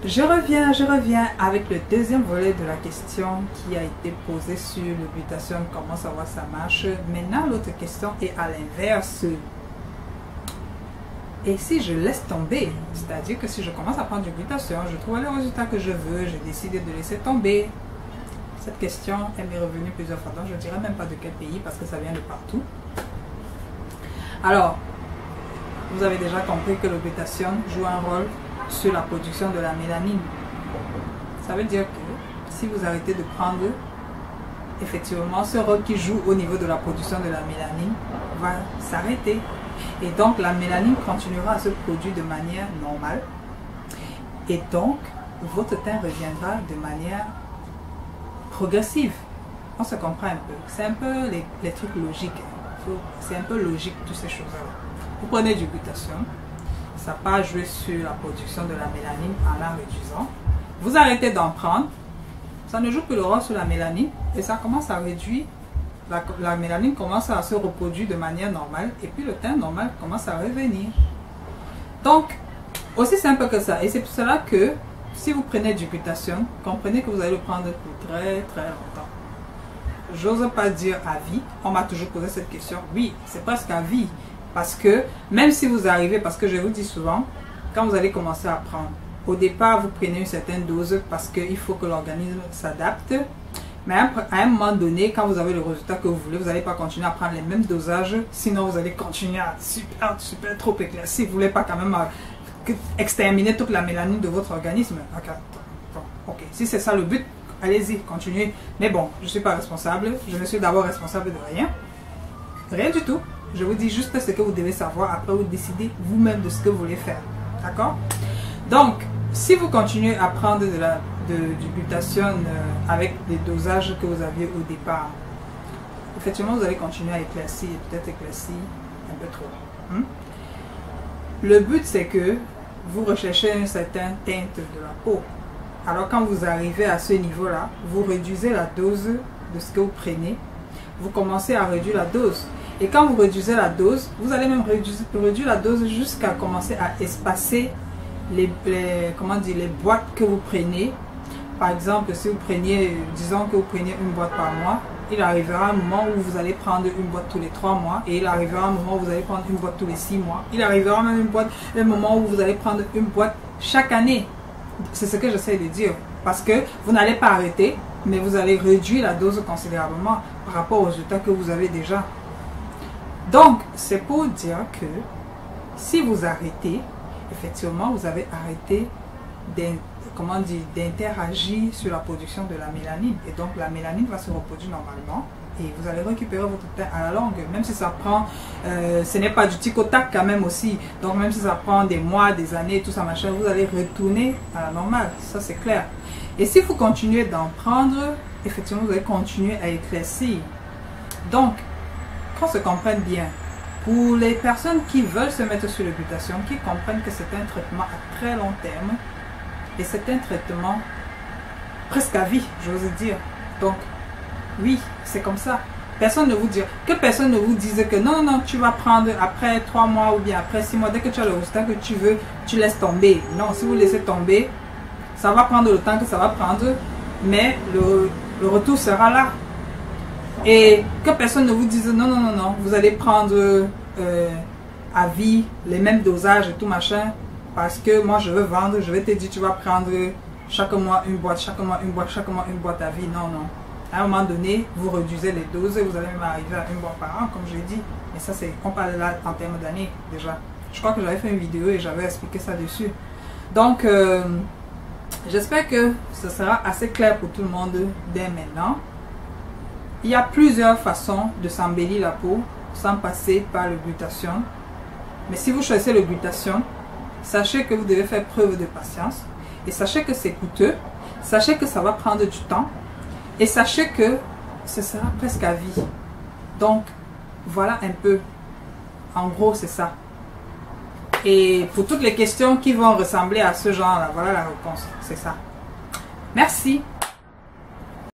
Je reviens avec le deuxième volet de la question qui a été posée sur le glutathione, comment savoir ça marche. Maintenant, l'autre question est à l'inverse. Et si je laisse tomber, c'est-à-dire que si je commence à prendre du glutathione, je trouve le résultat que je veux, j'ai décidé de laisser tomber. Cette question, elle m'est revenue plusieurs fois, donc je ne dirais même pas de quel pays parce que ça vient de partout. Alors, vous avez déjà compris que le glutathione joue un rôle sur la production de la mélanine. Ça veut dire que si vous arrêtez de prendre, effectivement, ce rôle qui joue au niveau de la production de la mélanine va s'arrêter. Et donc, la mélanine continuera à se produire de manière normale. Et donc, votre teint reviendra de manière progressive. On se comprend un peu. C'est un peu les trucs logiques. C'est un peu logique, toutes ces choses-là. Vous prenez du glutathione. Ça n'a pas joué sur la production de la mélanine en la réduisant. Vous arrêtez d'en prendre. Ça ne joue plus le rôle sur la mélanine. Et ça commence à réduire. La mélanine commence à se reproduire de manière normale. Et puis le teint normal commence à revenir. Donc, aussi simple que ça. Et c'est pour cela que si vous prenez du glutathione, comprenez que vous allez le prendre pour très très longtemps. J'ose pas dire à vie. On m'a toujours posé cette question. Oui, c'est presque à vie. Parce que même si vous arrivez, parce que je vous dis souvent, quand vous allez commencer à prendre, au départ vous prenez une certaine dose parce qu'il faut que l'organisme s'adapte. Mais à un moment donné, quand vous avez le résultat que vous voulez, vous n'allez pas continuer à prendre les mêmes dosages. Sinon vous allez continuer à super trop éclaircir. Vous ne voulez pas quand même exterminer toute la mélanine de votre organisme. Ok, si c'est ça le but, allez-y, continuez. Mais bon, je ne suis pas responsable. Je ne suis d'abord responsable de rien. Rien du tout. Je vous dis juste ce que vous devez savoir. Après, vous décidez vous-même de ce que vous voulez faire. D'accord? Donc, si vous continuez à prendre du glutathione avec les dosages que vous aviez au départ, effectivement, vous allez continuer à éclaircir, peut-être éclaircir un peu trop. Le but, c'est que vous recherchez un certain teinte de la peau. Alors, quand vous arrivez à ce niveau-là, vous réduisez la dose de ce que vous prenez. Vous commencez à réduire la dose. Et quand vous réduisez la dose, vous allez même réduire la dose jusqu'à commencer à espacer les boîtes que vous prenez. Par exemple, si vous preniez, disons que vous preniez une boîte par mois, il arrivera un moment où vous allez prendre une boîte tous les 3 mois. Et il arrivera un moment où vous allez prendre une boîte tous les 6 mois. Il arrivera même un moment où vous allez prendre une boîte chaque année. C'est ce que j'essaie de dire. Parce que vous n'allez pas arrêter, mais vous allez réduire la dose considérablement par rapport aux résultats que vous avez déjà. Donc, c'est pour dire que si vous arrêtez, effectivement, vous avez arrêté d'interagir sur la production de la mélanine. Et donc, la mélanine va se reproduire normalement et vous allez récupérer votre teint à la longue. Même si ça prend, ce n'est pas du tic au tac quand même aussi. Donc, même si ça prend des mois, des années, tout ça, machin, vous allez retourner à la normale. Ça, c'est clair. Et si vous continuez d'en prendre, effectivement, vous allez continuer à éclaircir. Donc, qu'on se comprenne bien, pour les personnes qui veulent se mettre sur le glutathione, qui comprennent que c'est un traitement à très long terme et c'est un traitement presque à vie, j'ose dire. Donc, oui, c'est comme ça. Personne ne vous dit, que personne ne vous dise que non, non, tu vas prendre après 3 mois ou bien après 6 mois, dès que tu as le résultat que tu veux, tu laisses tomber. Non, si vous laissez tomber, ça va prendre le temps que ça va prendre, mais le retour sera là. Et que personne ne vous dise non, non, non, non, vous allez prendre à vie les mêmes dosages et tout machin, parce que moi je veux vendre, je vais te dire tu vas prendre chaque mois une boîte, chaque mois une boîte, chaque mois une boîte à vie. Non, non. À un moment donné, vous réduisez les doses et vous allez même arriver à une boîte par an, comme je l'ai dit. Et ça, c'est, on parle là en termes d'années déjà. Je crois que j'avais fait une vidéo et j'avais expliqué ça dessus. Donc, j'espère que ce sera assez clair pour tout le monde dès maintenant. Il y a plusieurs façons de s'embellir la peau sans passer par le glutathione. Mais si vous choisissez le glutathione, sachez que vous devez faire preuve de patience. Et sachez que c'est coûteux. Sachez que ça va prendre du temps. Et sachez que ce sera presque à vie. Donc, voilà un peu. En gros, c'est ça. Et pour toutes les questions qui vont ressembler à ce genre-là, voilà la réponse. C'est ça. Merci.